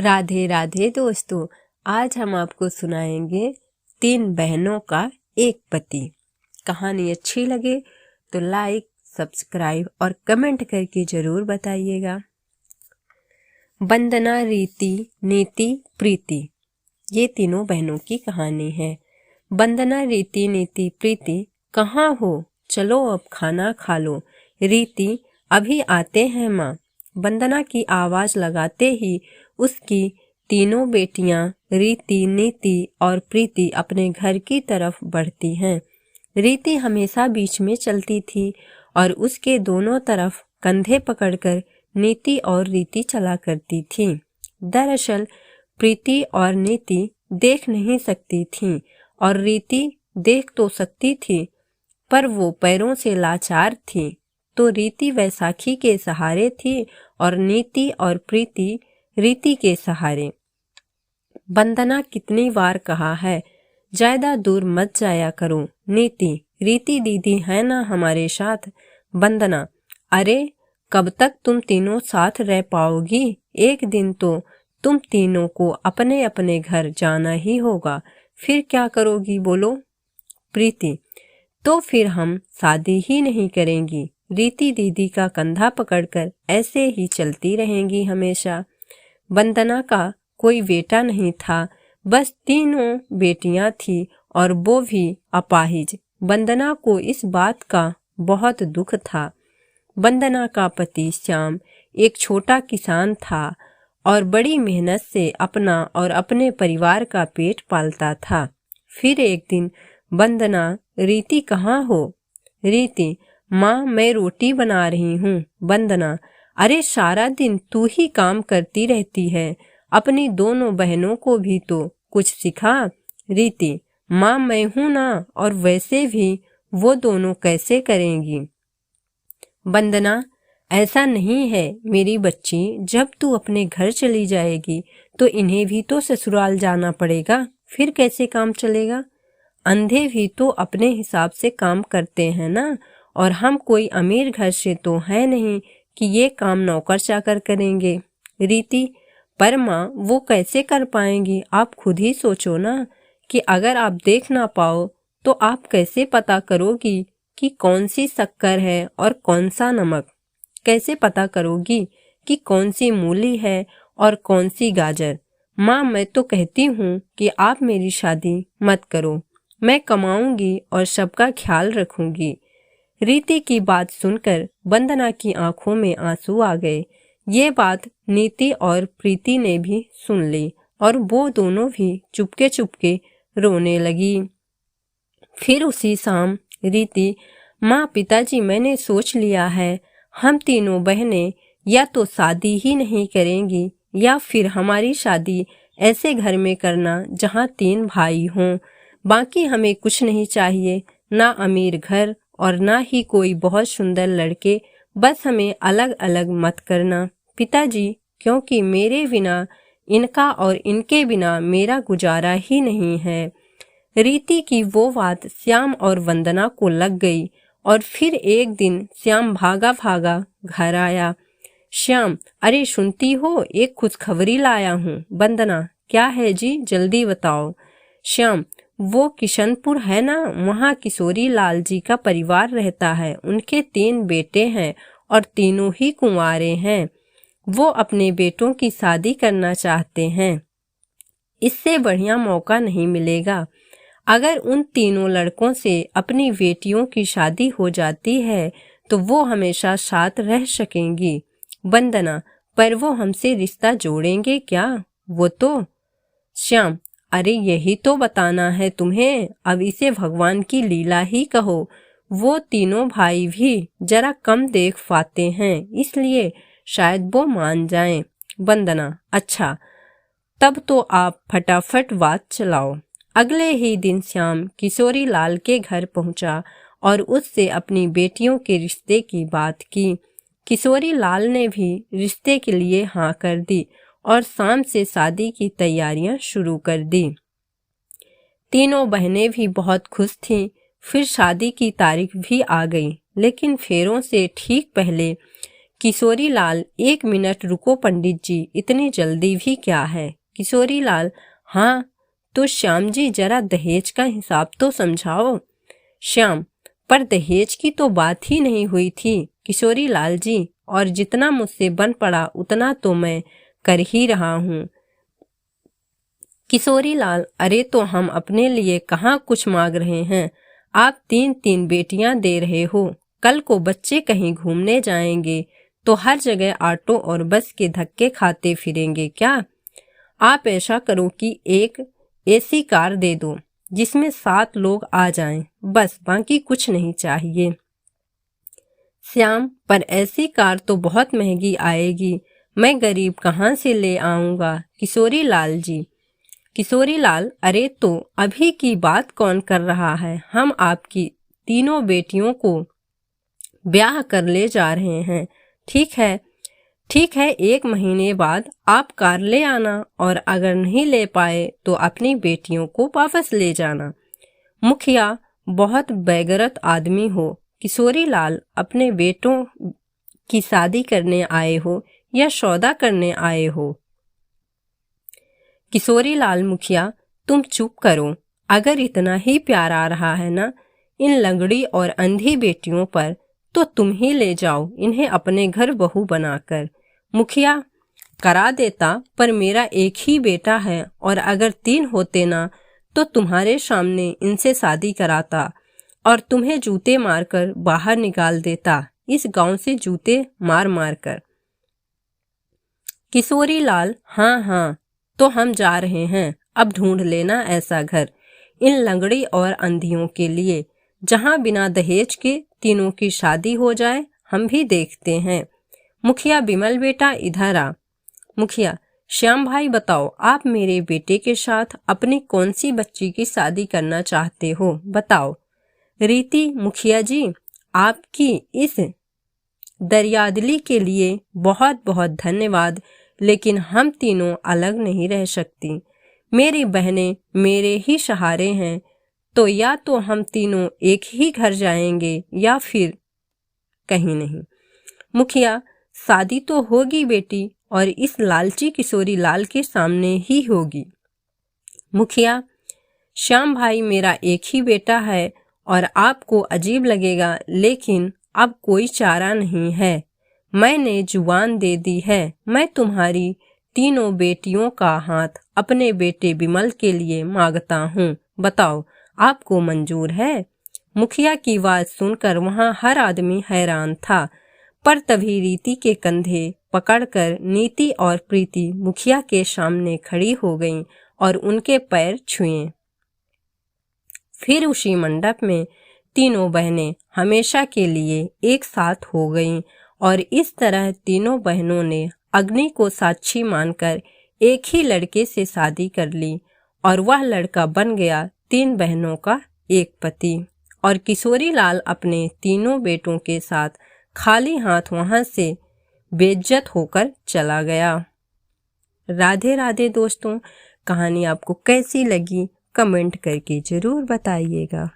राधे राधे दोस्तों, आज हम आपको सुनाएंगे 3 बहनों का एक पति। कहानी अच्छी लगे तो लाइक, सब्सक्राइब और कमेंट करके जरूर बताइएगा। वंदना, रीति, नीति, प्रीति, ये तीनों बहनों की कहानी है। वंदना, रीति, नीति, प्रीति, कहाँ हो? चलो अब खाना खा लो। रीति, अभी आते हैं माँ। वंदना की आवाज लगाते ही उसकी तीनों बेटियां रीति, नीति और प्रीति अपने घर की तरफ बढ़ती हैं। रीति हमेशा बीच में चलती थी और उसके दोनों तरफ कंधे पकड़कर नीति और रीति चला करती थी। दरअसल प्रीति और नीति देख नहीं सकती थीं और रीति देख तो सकती थी, पर वो पैरों से लाचार थी। तो रीति वैसाखी के सहारे थी और नीति और प्रीति रीति के सहारे। वंदना कितनी बार कहा है, ज्यादा दूर मत जाया करो। नीति, रीति दीदी है ना हमारे साथ। वंदना, अरे कब तक तुम तीनों साथ रह पाओगी? एक दिन तो तुम तीनों को अपने अपने घर जाना ही होगा, फिर क्या करोगी बोलो? प्रीति, तो फिर हम शादी ही नहीं करेंगी। रीति दीदी का कंधा पकड़कर ऐसे ही चलती रहेंगी हमेशा। वंदना का कोई बेटा नहीं था, बस तीनों बेटियां थी और वो भी अपाहिज। वंदना को इस बात का बहुत दुख था। वंदना का पति श्याम एक छोटा किसान था और बड़ी मेहनत से अपना और अपने परिवार का पेट पालता था। फिर एक दिन वंदना, रीति कहाँ हो? रीति, माँ मैं रोटी बना रही हूँ। वंदना, अरे सारा दिन तू ही काम करती रहती है, अपनी दोनों बहनों को भी तो कुछ सिखा। रीति, माँ मैं हूँ ना, और वैसे भी वो दोनों कैसे करेंगी? वंदना, ऐसा नहीं है मेरी बच्ची, जब तू अपने घर चली जाएगी तो इन्हें भी तो ससुराल जाना पड़ेगा, फिर कैसे काम चलेगा? अंधे भी तो अपने हिसाब से काम करते हैं ना, और हम कोई अमीर घर से तो है नहीं कि ये काम नौकर चाकर करेंगे। रीति, पर माँ वो कैसे कर पाएंगी? आप खुद ही सोचो ना कि अगर आप देख ना पाओ तो आप कैसे पता करोगी कि कौन सी शक्कर है और कौन सा नमक? कैसे पता करोगी कि कौन सी मूली है और कौन सी गाजर? माँ मैं तो कहती हूँ कि आप मेरी शादी मत करो, मैं कमाऊंगी और सबका ख्याल रखूंगी। रीति की बात सुनकर वंदना की आंखों में आंसू आ गए। ये बात नीति और प्रीति ने भी सुन ली और वो दोनों भी चुपके चुपके रोने लगी। फिर उसी शाम रीति, माँ पिताजी मैंने सोच लिया है, हम तीनों बहनें या तो शादी ही नहीं करेंगी या फिर हमारी शादी ऐसे घर में करना जहाँ 3 भाई हों। बाकी हमें कुछ नहीं चाहिए, ना अमीर घर और ना ही कोई बहुत सुंदर लड़के, बस हमें अलग अलग मत करना पिताजी, क्योंकि मेरे बिना इनका और इनके बिना मेरा गुजारा ही नहीं है। रीति की वो बात श्याम और वंदना को लग गई और फिर एक दिन श्याम भागा भागा घर आया। श्याम, अरे सुनती हो, एक खुशखबरी लाया हूँ। वंदना, क्या है जी, जल्दी बताओ। श्याम, वो किशनपुर है ना, वहाँ किशोरी लाल जी का परिवार रहता है। उनके 3 बेटे हैं और तीनों ही कुंवारे हैं। वो अपने बेटों की शादी करना चाहते हैं। इससे बढ़िया मौका नहीं मिलेगा। अगर उन तीनों लड़कों से अपनी बेटियों की शादी हो जाती है तो वो हमेशा साथ रह सकेंगी। वंदना, पर वो हमसे रिश्ता जोड़ेंगे क्या? वो तो। श्याम, अरे यही तो बताना है तुम्हें, अब इसे भगवान की लीला ही कहो। वो तीनों भाई भी जरा कम देख पाते हैं, इसलिए शायद वो मान जाएं। वंदना, अच्छा तब तो आप फटाफट बात चलाओ। अगले ही दिन श्याम किशोरी लाल के घर पहुंचा और उससे अपनी बेटियों के रिश्ते की बात की। किशोरी लाल ने भी रिश्ते के लिए हाँ कर दी और शाम से शादी की तैयारियां शुरू कर दी। तीनों बहनें भी बहुत खुश थीं। फिर शादी की तारीख भी आ गई, लेकिन फेरों से ठीक पहले किशोरी लाल, 1 मिनट रुको पंडित जी, इतनी जल्दी भी क्या है। किशोरी लाल, हाँ तो श्याम जी जरा दहेज का हिसाब तो समझाओ। श्याम, पर दहेज की तो बात ही नहीं हुई थी किशोरी लाल जी, और जितना मुझसे बन पड़ा उतना तो मैं कर ही रहा हूँ। किशोरी लाल, अरे तो हम अपने लिए कहाँ कुछ मांग रहे हैं, आप 3-3 बेटियां दे रहे हो। कल को बच्चे कहीं घूमने जाएंगे तो हर जगह ऑटो और बस के धक्के खाते फिरेंगे क्या। आप ऐसा करो कि एक ऐसी कार दे दो जिसमें 7 लोग आ जाएं, बस, बाकी कुछ नहीं चाहिए। श्याम, पर ऐसी कार तो बहुत महंगी आएगी, मैं गरीब कहाँ से ले आऊँगा। किशोरी लाल जी, किशोरी लाल, अरे तो अभी की बात कौन कर रहा है, हम आपकी 3 बेटियों को ब्याह कर ले जा रहे हैं। ठीक है, 1 महीने बाद आप कार ले आना, और अगर नहीं ले पाए तो अपनी बेटियों को वापस ले जाना। मुखिया, बहुत बेगैरत आदमी हो। किशोरी लाल, अपने बेटों की शादी करने आए हो या सौदा करने आए हो। किशोरी लाल, मुखिया तुम चुप करो, अगर इतना ही प्यार आ रहा है ना इन लंगड़ी और अंधी बेटियों पर, तो तुम ही ले जाओ इन्हें अपने घर बहू बनाकर। मुखिया, करा देता, पर मेरा एक ही बेटा है, और अगर 3 होते ना तो तुम्हारे सामने इनसे शादी कराता और तुम्हें जूते मारकर बाहर निकाल देता, इस गांव से जूते मार मार कर। किशोरी लाल, हाँ हाँ, तो हम जा रहे हैं, अब ढूंढ लेना ऐसा घर इन लंगड़ी और अंधियों के लिए जहां बिना दहेज के तीनों की शादी हो जाए, हम भी देखते हैं। मुखिया, बिमल बेटा इधर आ। मुखिया, श्याम भाई बताओ, आप मेरे बेटे के साथ अपनी कौन सी बच्ची की शादी करना चाहते हो, बताओ। रीति, मुखिया जी आपकी इस दरियादिली के लिए बहुत बहुत धन्यवाद, लेकिन हम तीनों अलग नहीं रह सकती। मेरी बहनें मेरे ही सहारे हैं, तो या तो हम तीनों एक ही घर जाएंगे या फिर कहीं नहीं। मुखिया, शादी तो होगी बेटी, और इस लालची किशोरी लाल के सामने ही होगी। मुखिया, श्याम भाई मेरा एक ही बेटा है, और आपको अजीब लगेगा, लेकिन अब कोई चारा नहीं है, मैंने जुबान दे दी है, मैं तुम्हारी 3 बेटियों का हाथ अपने बेटे बिमल के लिए मांगता हूँ, बताओ आपको मंजूर है। मुखिया की बात सुनकर वहां हर आदमी हैरान था, पर तभी रीति के कंधे पकड़कर नीति और प्रीति मुखिया के सामने खड़ी हो गईं और उनके पैर छुए। फिर उसी मंडप में 3 बहनें हमेशा के लिए एक साथ हो गईं, और इस तरह 3 बहनों ने अग्नि को साक्षी मानकर एक ही लड़के से शादी कर ली, और वह लड़का बन गया 3 बहनों का एक पति। और किशोरी लाल अपने 3 बेटों के साथ खाली हाथ वहां से बेइज्जत होकर चला गया। राधे राधे दोस्तों, कहानी आपको कैसी लगी कमेंट करके जरूर बताइएगा।